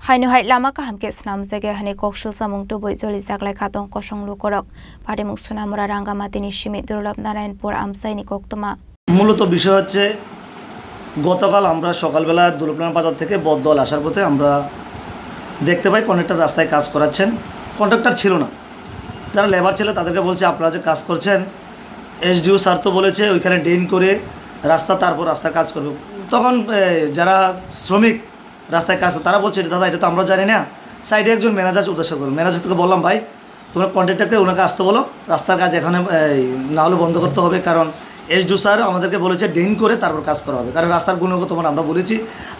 Hainu hai lama ka hamke snam zage hane kokshul samung tu boi joli jaglai khatong kosong lukorok pare muksuna mura rangamatini shimi durlab narayanpur amsai ni koktoma মূলত বিষয় হচ্ছে গতকাল আমরা সকালবেলা দুর্লভনারায়ণ বাজার থেকে বদদল আসার পথে আমরা দেখতে পাই কন্ট্রাক্টর রাস্তায় কাজ করাচ্ছেন। কন্ট্রাক্টর ছিল না, যারা লেবার ছিল তাদেরকে বলছে আপনারা যে কাজ করছেন এসডিও স্যার তো বলেছে ওইখানে ড্রেন করে রাস্তা তারপর রাস্তার কাজ করবে। তখন যারা শ্রমিক রাস্তায় কাজ করে তারা বলছে দাদা এটা তো আমরা জানি না, সাইডে একজন ম্যানেজার উদ্দেশ্য করুন। ম্যানেজার থেকে বললাম ভাই তোমরা কন্ট্রাক্টরকে ওনাকে আসতে বলো, রাস্তার কাজ এখানে না হলে বন্ধ করতে হবে, কারণ এসডিও স্যার আমাদেরকে বলেছে ড্রেন করে তারপর কাজ করা হবে। কারণ রাস্তার গুণগত মান আমরা বলেছি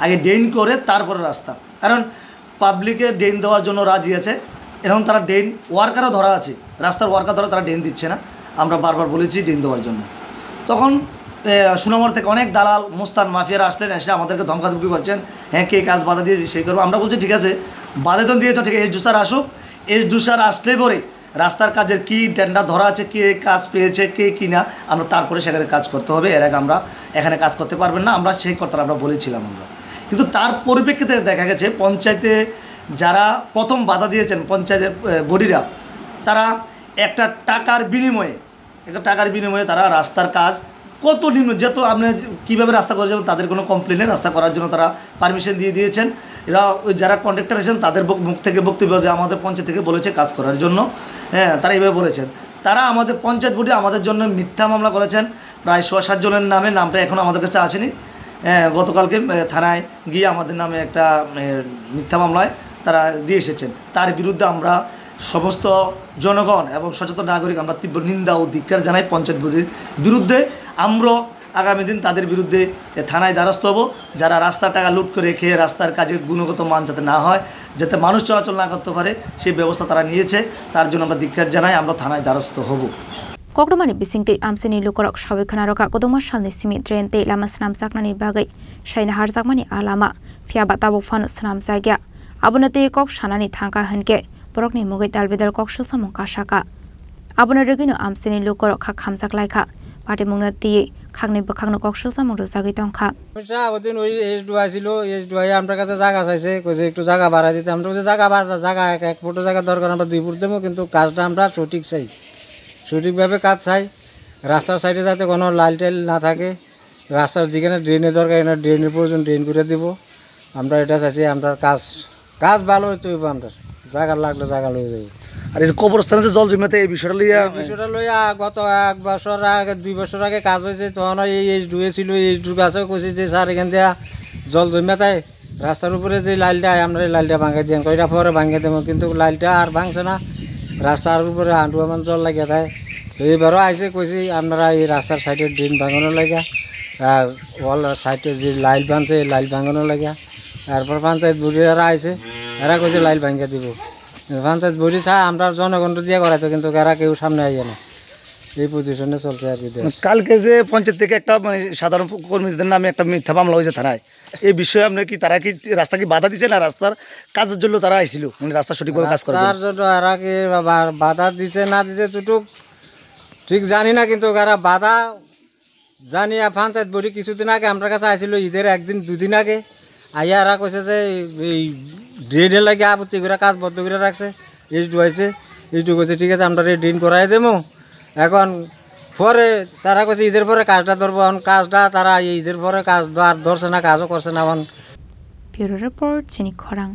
আগে ড্রেন করে তারপরে রাস্তা, কারণ পাবলিকে ড্রেন দেওয়ার জন্য রাজি আছে। এখন তারা ড্রেন ওয়ার্কারও ধরা আছে, রাস্তার ওয়ার্কার ধরা তারা ড্রেন দিচ্ছে না। আমরা বারবার বলেছি ড্রেন দেওয়ার জন্য। তখন সুনামর থেকে অনেক দালাল মোস্তান মাফিয়ারা আসলেন, এসে আমাদেরকে ধমকাধমকি করছেন, হ্যাঁ কে কাজ বাধা দিয়েছি সেই করবো। আমরা বলছি ঠিক আছে বাধা তো দিয়েছ, ঠিক আছে এসডিও স্যার আসুক, এসডিও স্যার আসলে পরে রাস্তার কাজের কী টেন্ডার ধরা আছে, কে কাজ পেয়েছে কে কি না, আমরা তারপরে সেখানে কাজ করতে হবে। এর আগে আমরা এখানে কাজ করতে পারবেন না, আমরা সেই কথা আমরা বলেছিলাম। আমরা কিন্তু তার পরিপ্রেক্ষিতে দেখা গেছে পঞ্চায়েতে যারা প্রথম বাধা দিয়েছেন পঞ্চায়েতের বডিরা, তারা একটা টাকার বিনিময়ে তারা রাস্তার কাজ কত নিম্ন, যেহেতু আপনি কীভাবে রাস্তা করেছেন তাদের কোনো কমপ্লেনে রাস্তা করার জন্য তারা পারমিশন দিয়ে দিয়েছেন। এরা ওই যারা কন্ট্রাক্টর আছেন তাদের মুখ থেকে বক্তব্য যে আমাদের পঞ্চায়েত থেকে বলেছে কাজ করার জন্য, হ্যাঁ তারা এইভাবে বলেছেন। তারা আমাদের পঞ্চায়েত বডি আমাদের জন্য মিথ্যা মামলা করেছেন প্রায় 6-7 জনের নামে, নামটা এখনও আমাদের কাছে আসেনি। গতকালকে থানায় গিয়ে আমাদের নামে একটা মিথ্যা মামলায় তারা দিয়ে এসেছেন। তার বিরুদ্ধে আমরা সমস্ত জনগণ এবং সচেতন নাগরিক আমরা তীব্র নিন্দা ও ধিক্কার জানাই। পঞ্চায়েত বডির বিরুদ্ধে আমরা আগামী দিন তাদের বিরুদ্ধে থানায় দ্বারস্থ হব। যারা রাস্তার টাকা লুট করে খেয়ে রাস্তার কাজে গুণগত মান যাতে না হয়, যাতে মানুষ চলাচল না করতে পারে সেই ব্যবস্থা তারা নিয়েছে, তার জন্য আমরা ধিক্কার জানাই, আমরা থানায় দ্বারস্থ হব। Kokdomani bisingti amsini lukorok shawikhana roka kodoma shalni simi trente lama snam saknani bagai shaina harjakmani alama fiaba tabuk fanu snam sagya abunate kok shanani thangka hanke borokni mugai dalbedal kok shulsamung kasaka abuna regino amsini lukorok kha khamjak laika pati mungna tie khangni bakhangno kok shulsamung rojagi tongkha পয়সা ওদিন ওই এসডুয়া ছিল, এসডুয়াই আমরা কাছে জায়গা চাইছে, কইছে একটু জায়গা বাড়াই দিতে। আমরা বলছি জায়গা এক ফুটো জায়গা দরকার, আমরা 2 ফুট দেবো, কিন্তু কাজটা আমরা সঠিকভাবে কাজ চাই। রাস্তার সাইডে যাতে কোনো লাইল টাইল না থাকে, রাস্তার যেখানে ড্রেনের দরকার এখানে ড্রেনের প্রয়োজন ড্রেন করে দিব। আমরা এটা চাইছি, আমরা কাজ ভালো হইতে হইব, আমরা জায়গা লাগলে জায়গা লয়ে যাবো। আর এই কবরস্থানে যে জল জমিতে এই বিষয়টা লইয়া গত 1 বছর আগে 2 বছর আগে কাজ হয়েছে, তখন এই ডুয়ে ছিল, এই ডু গাছে কইছে যে স্যার এখান দিয়ে জল জমিয়াতায় রাস্তার উপরে যে লাইলটা আমরা এই লাইলটা ভাঙাই দিন, কয়টা পরে ভাঙিয়ে দেবো, কিন্তু লাইলটা আর ভাঙছে না, রাস্তার উপরে হাঁটুয়ামান জল লাগিয়ে দেয়। তো এইবারও আইসে কইছি আপনারা এই রাস্তার সাইডে ড্রেন ভাঙানোর লাগিয়া আর ওয়াল সাইডে যে লাইল ভাঙছে এই লাইল ভাঙানোর লাগিয়া। তারপর পঞ্চায়েত বুড়িরা আইসে, এরা কইছে লাইল ভাঙিয়ে দিব। পঞ্চায়েত বুড়ি চায় আমরা জনগণ দিয়ে করাইতো, কিন্তু এরা কেউ সামনে আইয়ে না, এই পজিশনে চলছে আর কি। কালকে যে পঞ্চায়েত থেকে একটা সাধারণ কর্মীদের নামে একটা মিথ্যা মামলা হয়েছে থানায়, এই বিষয়ে আপনি কি তারা কি রাস্তা কি বাধা দিচ্ছে না রাস্তার কাজের জন্য তারা আইছিল, মানে রাস্তা সঠিকভাবে কাজ করার জন্য এরা কি বাধা দিছে না দিছে চুটুক ঠিক জানি না, কিন্তু এরা বাধা জানি। পঞ্চায়েত বডি কিছুদিন আগে আমার কাছে আইছিল, ঈদের 1-2 দিন আগে আইয়া এরা কইছে যে এই ড্রেনের লাগে আপত্তি করে কাজ বদ্ধ করে রাখছে। এইটু হয়েছে, এইটু কইছে ঠিক আছে আমরা ড্রেন করাই দেবো। এখন পরে তারা কইছে ঈদের পরে কাজটা ধরবো, এখন কাজটা তারা ঈদের পরে কাজ ধরছে না, কাজও করছে না। এখন ব্যুরো রিপোর্ট চিনি খরাং।